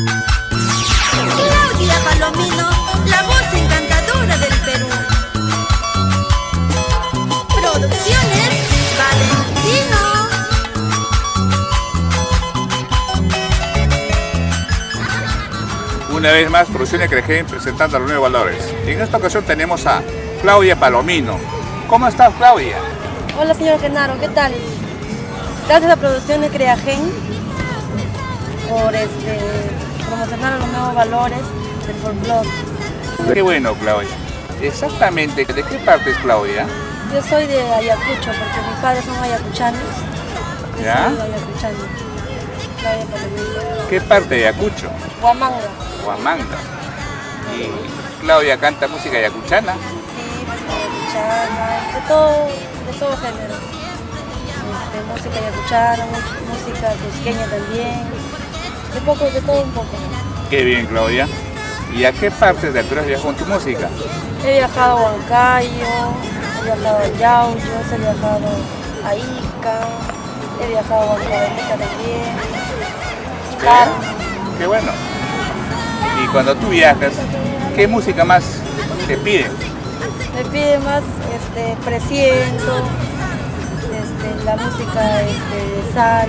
Claudia Palomino, la voz encantadora del Perú. Producciones Valentino. Una vez más, Producciones Crejen presentando los nuevos valores. Y en esta ocasión tenemos a Claudia Palomino. ¿Cómo estás, Claudia? Hola, señor Genaro, ¿qué tal? Gracias a Producciones Creagen por promocionar los nuevos valores del folclore. Qué bueno, Claudia. Exactamente, ¿de qué parte es Claudia? Yo soy de Ayacucho, porque mis padres son ayacuchanos. Yo ¿Ya? soy ayacuchano. Claudia Palomino. ¿Qué parte de Ayacucho? Huamanga. Huamanga. Y Claudia canta música ayacuchana. Sí, música ayacuchana, de todo género. Música ayacuchana, música cusqueña también. De todo un poco. Qué bien, Claudia. ¿Y a qué parte del Perú has viajado con tu música? He viajado a Huancayo, he viajado a Yauyos, he viajado a Ica, he viajado a Huancavelica también. Claro. Qué bueno. Y cuando tú viajas, ¿qué música más te piden? Me pide más presiento, la música de sal,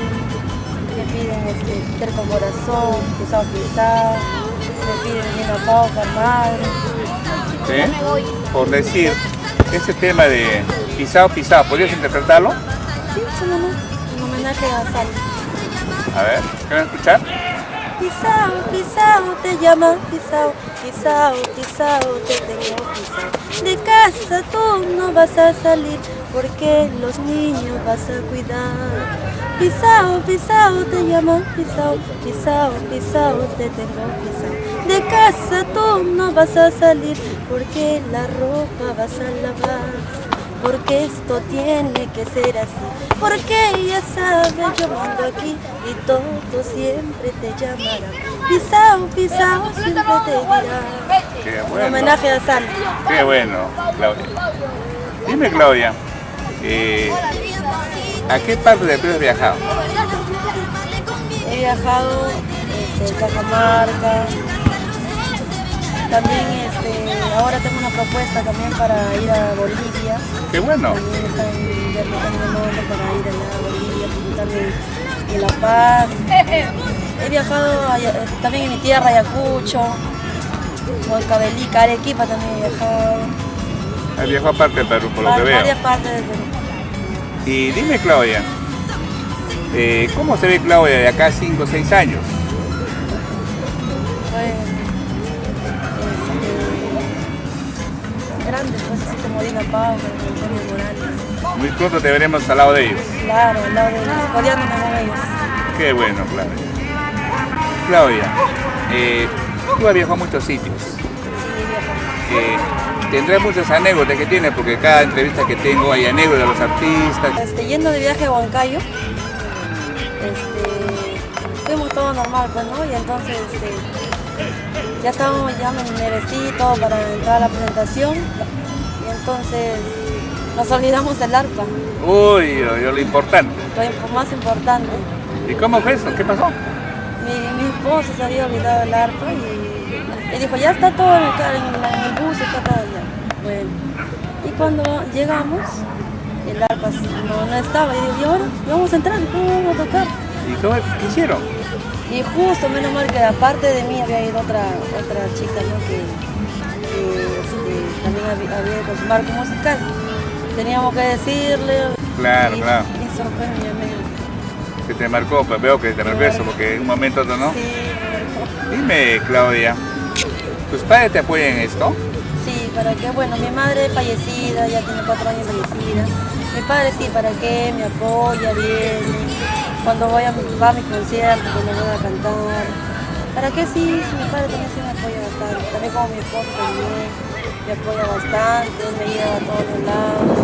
me piden terco corazón, pisao pisao, me piden bien apao, madre. ¿Sí? Por decir, ese tema de pisao pisao, ¿podrías interpretarlo? Sí, cómo no, en homenaje a Sal. A ver, ¿quieren escuchar? Pisao, pisao, te llama pisao, pisao, pisao, te tengo pisao. De casa tú no vas a salir porque los niños vas a cuidar. Pisao, pisao, te llama pisao, pisao, pisao, te tengo pisao. De casa tú no vas a salir porque la ropa vas a lavar. Porque esto tiene que ser así, porque ella sabe, yo mando aquí y todo siempre te llamará. Pisao, pisao, siempre te dirá. Qué Un bueno. homenaje a Sal. Qué bueno, Claudia. Dime, Claudia, ¿a qué parte del Perú has viajado? He viajado a Cajamarca. También ahora tengo una propuesta también para ir a Bolivia. Qué bueno. También están llamando para ir allá a Bolivia, también en La Paz. He viajado también en mi tierra, Ayacucho, Huancavelica, Arequipa también he viajado. Has viajado aparte del Perú, por lo que veo. Varias partes del Perú. Y dime, Claudia, ¿cómo se ve Claudia de acá a 5 o 6 años? Pues, grandes, pues así como Dina Pau, como Antonio Morales. Muy pronto te veremos al lado de ellos. Claro, al lado de ellos, coreándonos con ellos. Qué bueno, Claudia. Claudia, tú has viajado a muchos sitios. Sí, viajamos. Tendrás muchas anécdotas que tienes, porque cada entrevista que tengo hay anécdotas de los artistas. Yendo de viaje a Huancayo, fuimos todo normal, pues, ¿no? Y entonces ya estábamos, ya me vestí todo para entrar a la presentación y entonces nos olvidamos del arpa, Uy, lo importante. lo más importante. ¿Y cómo fue eso? ¿Qué pasó? Mi esposo se había olvidado del arpa y dijo, ya está todo en el bus, está todo ya. Bueno, y cuando llegamos, el arpa no estaba y digo, ¿y ahora? ¿Y vamos a entrar? ¿Cómo vamos a tocar? ¿Qué hicieron? Y justo, menos mal que aparte de mí había ido otra chica, ¿no? que también había ido con su marco musical. Teníamos que decirle. Claro, claro. Y sorprendió medio. Que te marcó, pues veo que te reverso, porque en un momento otro no. Sí, Dime, Claudia, ¿tus padres te apoyan en esto? sí, para qué, bueno, mi madre es fallecida, ya tiene 4 años fallecida. Mi padre sí, para qué, me apoya, viene. Cuando va a mi concierto, cuando voy a cantar. ¿Para qué sí? Mi padre también sí me apoya bastante. También como mi esposo también me apoya bastante, me lleva a todos los lados.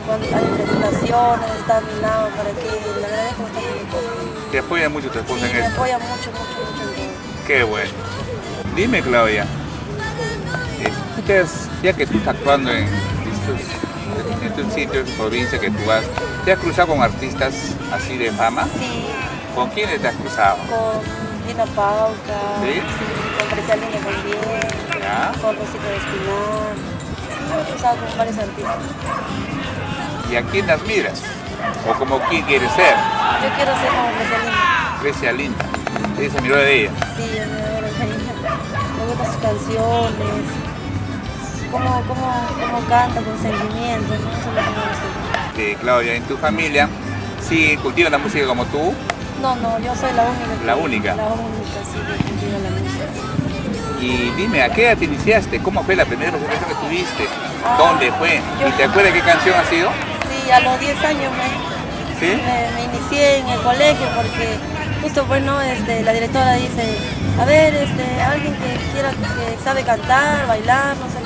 Cuando hay presentaciones, está a mi lado, ¿para qué? Le agradezco bastante a mi esposo. ¿Te apoya mucho tu esposa Sí, en me esto? apoya mucho en todo. Qué bueno. Dime, Claudia, ya que tú estás actuando en estos sitios, provincias que tú vas, ¿te has cruzado con artistas así de fama? Sí, ¿Con quiénes te has cruzado? con Gina Pauca, ¿Sí? sí, con Presalina también, Ya. con Rosita de Espinar, sí, he usado con varios artistas. ¿Y a quién admiras? ¿O como quién quieres ser? Yo quiero ser como Presalina, Grecia Linda. ¿Eres admiradora de ella? sí, yo me adoro a ella. Me gustan sus canciones, cómo canta con sentimiento, ¿no? Eso es lo que me gusta. Claudia, ¿en tu familia sí cultivan la música como tú? No, yo soy la única. ¿La única? La única, sí, que cultiva la música. Y dime, ¿a qué edad te iniciaste? ¿Cómo fue la primera presentación que tuviste? Ah, ¿Dónde fue? yo- ¿Y te acuerdas qué canción ha sido? Sí, a los 10 años ¿Sí? me inicié en el colegio porque justo bueno, la directora dice, a ver, alguien que quiera, que sabe cantar, bailar, no sé.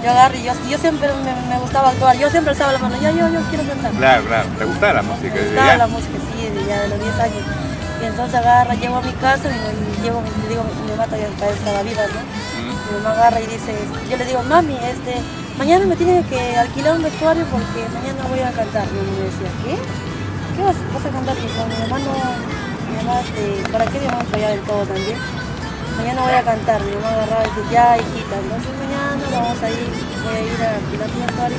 Yo agarro y yo siempre me gustaba actuar, yo siempre alzaba la mano, yo quiero cantar. Claro, claro. ¿Te gustaba la música? Me desde gustaba ya? la música, sí, de los 10 años. Y entonces agarra, llego a mi casa y le digo, mi mamá todavía estaba viva, ¿no? Mi mamá agarra y dice, yo le digo, mami, mañana me tienen que alquilar un vestuario porque mañana voy a cantar. Y mi mamá decía, ¿qué? ¿Qué vas a cantar? Dijo, mi mamá no, ¿para qué mi mamá falla del todo también? Mañana voy a cantar. Mi mamá agarraba y dice, ya hijita, entonces mañana voy a ir a alquilar un vestuario.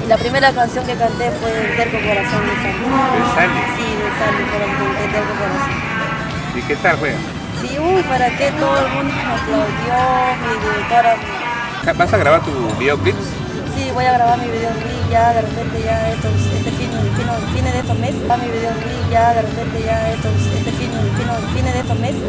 Y la primera canción que canté fue Terco Corazón de Sally. ¿De Sally? Sí, de Sally, canté Terco Corazón. ¿Y qué tal fue? Sí, ¿para qué? Todo el mundo me aplaudió, mi directora. ¿Vas a grabar tu videoclips? Sí, voy a grabar mi videoclip ya, de repente ya fines de estos meses. Va mi videoclip ya, de repente ya fines de estos meses.